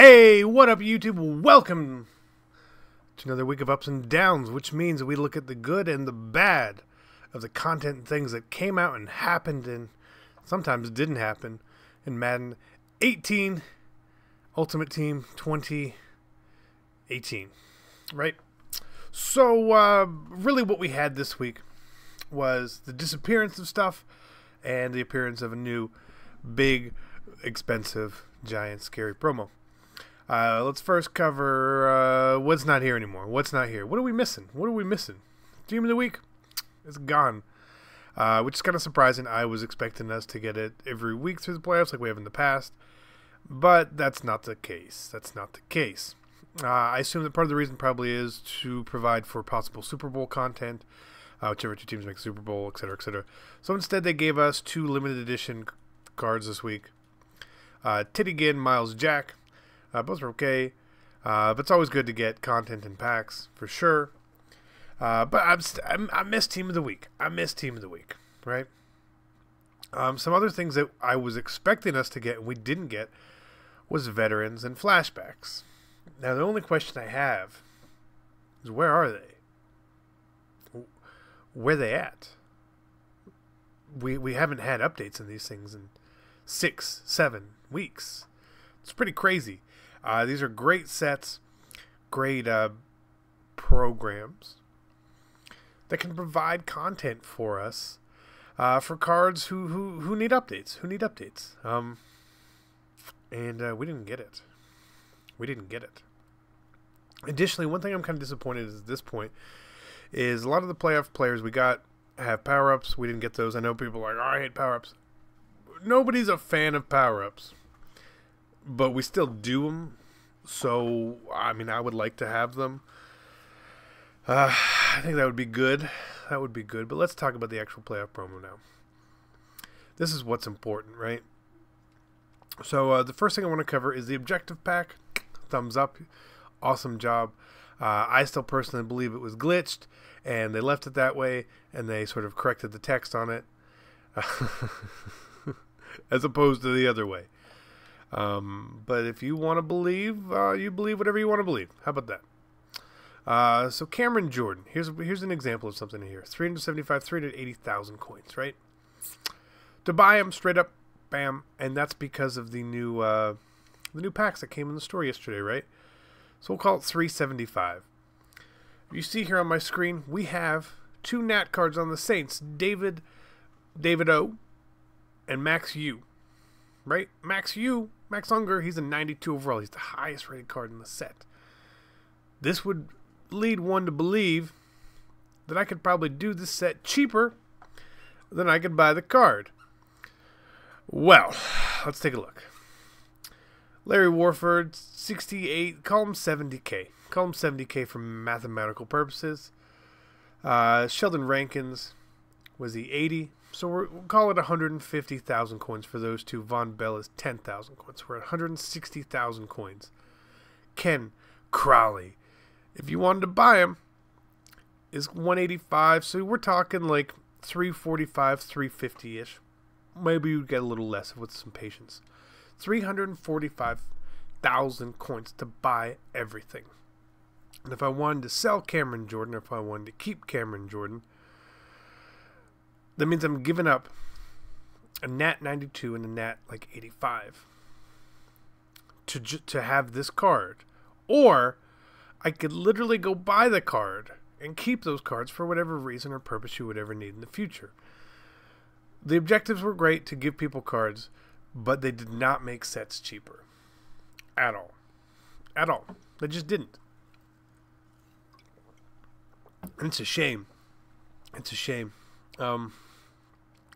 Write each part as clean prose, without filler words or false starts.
Hey, what up YouTube? Welcome to another week of ups and downs, which means we look at the good and the bad of the content and things that came out and happened and sometimes didn't happen in Madden 18 Ultimate Team 2018, right? So, really what we had this week was the disappearance of stuff and the appearance of a new, big, expensive, giant, scary promo. Let's first cover what's not here anymore. What's not here? What are we missing? What are we missing? Team of the week? It's gone. Which is kind of surprising. I was expecting us to get it every week through the playoffs like we have in the past. But that's not the case. That's not the case. I assume that part of the reason probably is to provide for possible Super Bowl content. Whichever two teams make Super Bowl, etc., etc. So instead they gave us 2 limited edition cards this week. Titty Ginn, Miles Jack. Both are okay, but it's always good to get content in packs for sure. But I miss Team of the Week. I miss Team of the Week, right? Some other things that I was expecting us to get and we didn't get was veterans and flashbacks. Now the only question I have is where are they? Where they at? We haven't had updates on these things in 6, 7 weeks. It's pretty crazy. These are great sets, great programs that can provide content for us for cards who need updates. And we didn't get it. We didn't get it. Additionally, one thing I'm kind of disappointed at this point is a lot of the playoff players we got have power-ups. We didn't get those. I know people are like, oh, I hate power-ups. Nobody's a fan of power-ups. But we still do them, so, I mean, I would like to have them. I think that would be good. That would be good, but let's talk about the actual playoff promo now. This is what's important, right? So, the first thing I want to cover is the objective pack. Thumbs up. Awesome job. I still personally believe it was glitched, and they left it that way, and they sort of corrected the text on it, as opposed to the other way. But if you want to believe, you believe whatever you want to believe. How about that? So Cameron Jordan, here's an example of something here. 380,000 coins, right? To buy them straight up, bam, and that's because of the new packs that came in the store yesterday, right? So we'll call it 375. You see here on my screen, we have 2 Nat cards on the Saints, David O, and Max U. Right? Max Unger, he's a 92 overall. He's the highest rated card in the set. This would lead one to believe that I could probably do this set cheaper than I could buy the card. Well, let's take a look. Larry Warford, 68, call him 70K. Call him 70K for mathematical purposes. Sheldon Rankins, was he 80? So we'll call it 150,000 coins for those two. Von Bell is 10,000 coins. We're at 160,000 coins. Ken Crowley, if you wanted to buy him, is 185. So we're talking like 345, 350-ish. Maybe you'd get a little less with some patience. 345,000 coins to buy everything. And if I wanted to sell Cameron Jordan, or if I wanted to keep Cameron Jordan, that means I'm giving up a Nat 92 and a Nat like 85 to have this card. Or I could literally go buy the card and keep those cards for whatever reason or purpose you would ever need in the future. The objectives were great to give people cards, but they did not make sets cheaper. At all. At all. They just didn't. And it's a shame. It's a shame.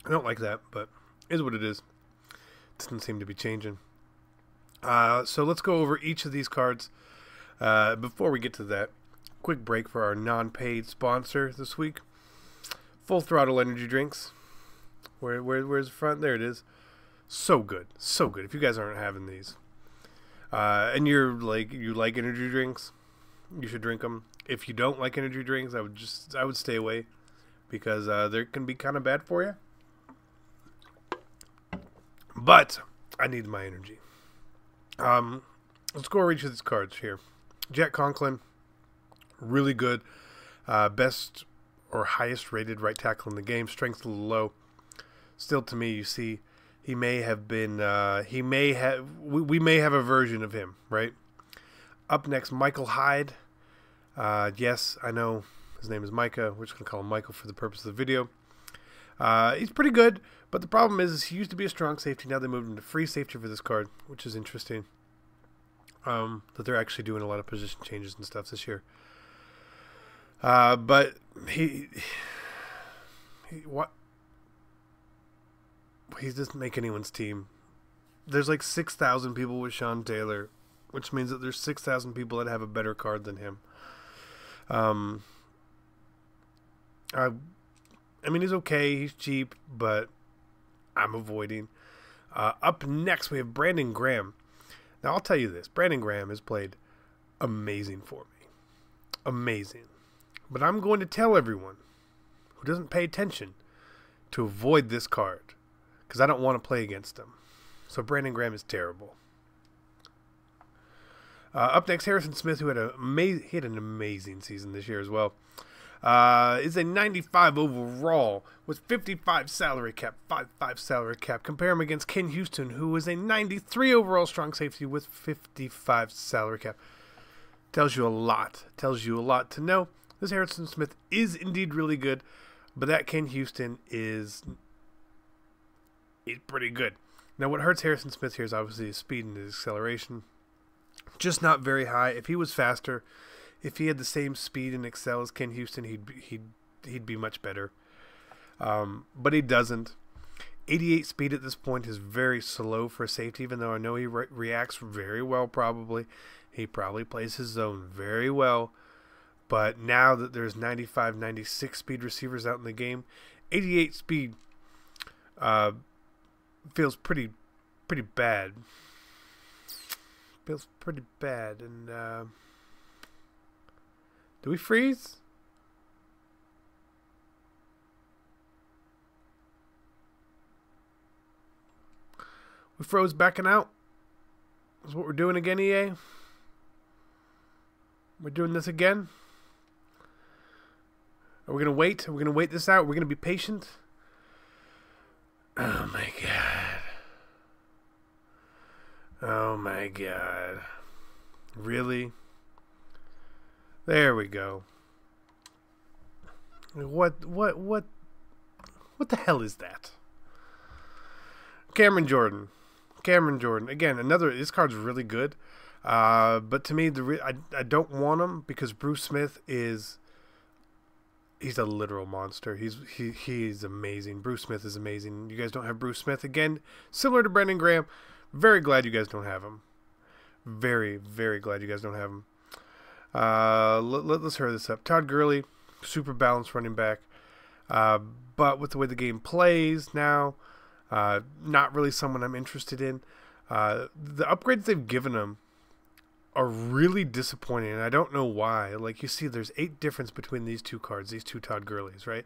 I don't like that, but it is what it is. It doesn't seem to be changing. So let's go over each of these cards. Before we get to that, quick break for our non-paid sponsor this week. Full Throttle Energy Drinks. Where's the front? There it is. So good. So good. If you guys aren't having these, and you like energy drinks, you should drink them. If you don't like energy drinks, I would stay away, because they can be kind of bad for you. But I need my energy. Let's go over each of these cards here. Jack Conklin, really good. Best or highest rated right tackle in the game. Strength a little low. Still, to me, you see, he may have been. We may have a version of him, right? Up next, Michael Hyde. Yes, I know his name is Micah. We're just going to call him Michael for the purpose of the video. He's pretty good, but the problem is he used to be a strong safety. Now they moved him to free safety for this card, which is interesting. That they're actually doing a lot of position changes and stuff this year. But he doesn't make anyone's team. There's like 6,000 people with Sean Taylor, which means that there's 6,000 people that have a better card than him. I mean, he's okay. He's cheap, but I'm avoiding. Up next, we have Brandon Graham. Now, I'll tell you this. Brandon Graham has played amazing for me. Amazing. But I'm going to tell everyone who doesn't pay attention to avoid this card, because I don't want to play against him. So Brandon Graham is terrible. Up next, Harrison Smith, who had an amazing season this year as well. Is a 95 overall with 55 salary cap, 55 salary cap. Compare him against Ken Houston, who is a 93 overall strong safety with 55 salary cap. Tells you a lot. Tells you a lot to know. This Harrison Smith is indeed really good, but that Ken Houston he's pretty good. Now, what hurts Harrison Smith here is obviously his speed and his acceleration. Just not very high. If he was faster, if he had the same speed and excel as Ken Houston, he'd be much better. But he doesn't. 88 speed at this point is very slow for a safety, even though I know he reacts very well probably. He probably plays his zone very well. But now that there's 95, 96 speed receivers out in the game, 88 speed feels pretty bad. Feels pretty bad. And do we freeze? We froze backing out. That's what we're doing again, EA. We're doing this again. Are we going to wait? Are we going to wait this out? We're going to be patient? Oh, my God. Oh, my God. Really? There we go. What the hell is that? Cameron Jordan. Again, this card's really good. But to me, I don't want him because Bruce Smith he's a literal monster. He's amazing. Bruce Smith is amazing. You guys don't have Bruce Smith again. Similar to Brandon Graham. Very glad you guys don't have him. Very, very glad you guys don't have him. Let's hurry this up. Todd Gurley, super balanced running back. But with the way the game plays now, not really someone I'm interested in. The upgrades they've given him are really disappointing, and I don't know why. Like, you see, there's 8 difference between these two cards, these two Todd Gurleys, right?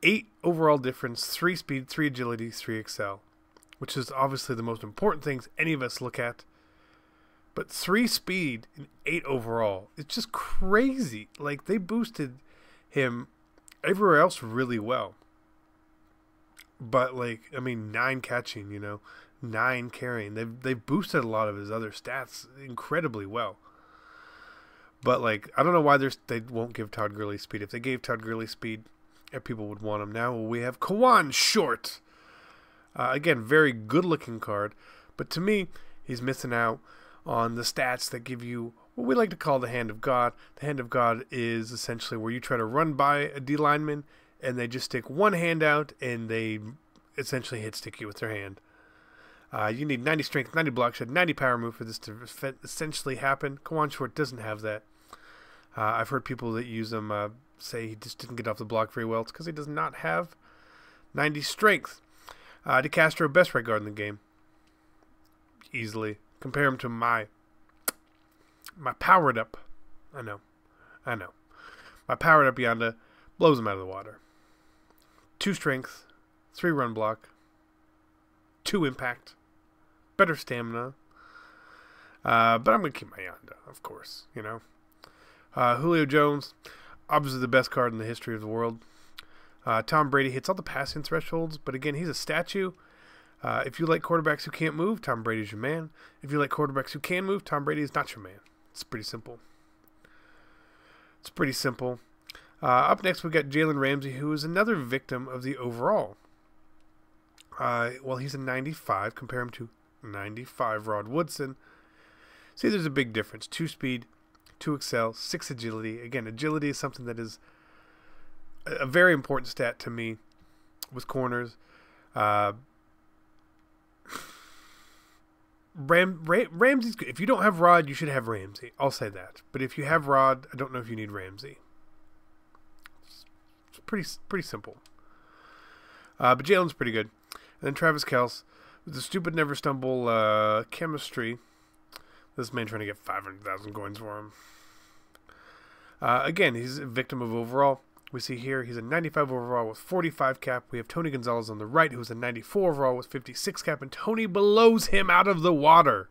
8 overall difference, 3 speed, 3 agility, 3 excel, which is obviously the most important things any of us look at. But 3 speed and 8 overall, it's just crazy. Like, they boosted him everywhere else really well. But, like, I mean, 9 catching, 9 carrying. They've boosted a lot of his other stats incredibly well. But, like, I don't know why they won't give Todd Gurley speed. If they gave Todd Gurley speed, people would want him. Now we have Kawan Short. Again, very good-looking card. But to me, he's missing out on the stats that give you what we like to call the Hand of God. The Hand of God is essentially where you try to run by a D lineman, and they just stick one hand out, and they essentially hit stick you with their hand. You need 90 strength, 90 block shed, 90 power move for this to essentially happen. Kawan Short doesn't have that. I've heard people that use him say he just didn't get off the block very well. It's because he does not have 90 strength. DeCastro, best right guard in the game. Easily. Compare him to my powered up. I know. My powered up Yonda blows him out of the water. 2 strength, 3 run block, 2 impact, better stamina. But I'm going to keep my Yonda, of course, you know. Julio Jones, obviously the best card in the history of the world. Tom Brady hits all the passing thresholds, but again, he's a statue. If you like quarterbacks who can't move, Tom Brady's your man. If you like quarterbacks who can move, Tom Brady is not your man. It's pretty simple. It's pretty simple. Up next, we've got Jalen Ramsey, who is another victim of the overall. Well, he's a 95. Compare him to 95 Rod Woodson. See, there's a big difference. 2 speed, 2 excel, 6 agility. Again, agility is something that is a very important stat to me with corners. Ramsey's good. If you don't have Rod, you should have Ramsey. I'll say that. But if you have Rod, I don't know if you need Ramsey. It's pretty simple. But Jalen's pretty good. And then Travis Kelce with the stupid never stumble chemistry. This man trying to get 500,000 coins for him. Again, he's a victim of overall. We see here he's a 95 overall with 45 cap. We have Tony Gonzalez on the right, who's a 94 overall with 56 cap, and Tony blows him out of the water.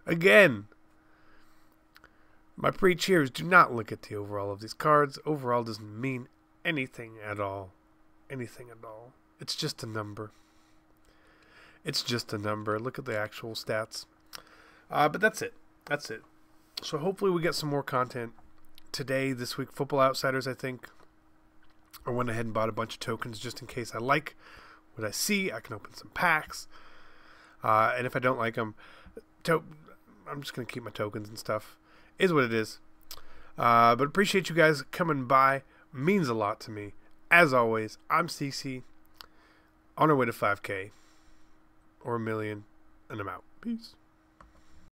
Again, my preach here is do not look at the overall of these cards. Overall doesn't mean anything at all. Anything at all. It's just a number. It's just a number. Look at the actual stats. But that's it. That's it. So hopefully we get some more content today, this week. Football Outsiders, I think. I went ahead and bought a bunch of tokens just in case I like what I see. I can open some packs. And if I don't like them, I'm just going to keep my tokens and stuff. Is what it is. But appreciate you guys coming by. Means a lot to me. As always, I'm CC. On our way to 5K. Or 1 million. And I'm out. Peace.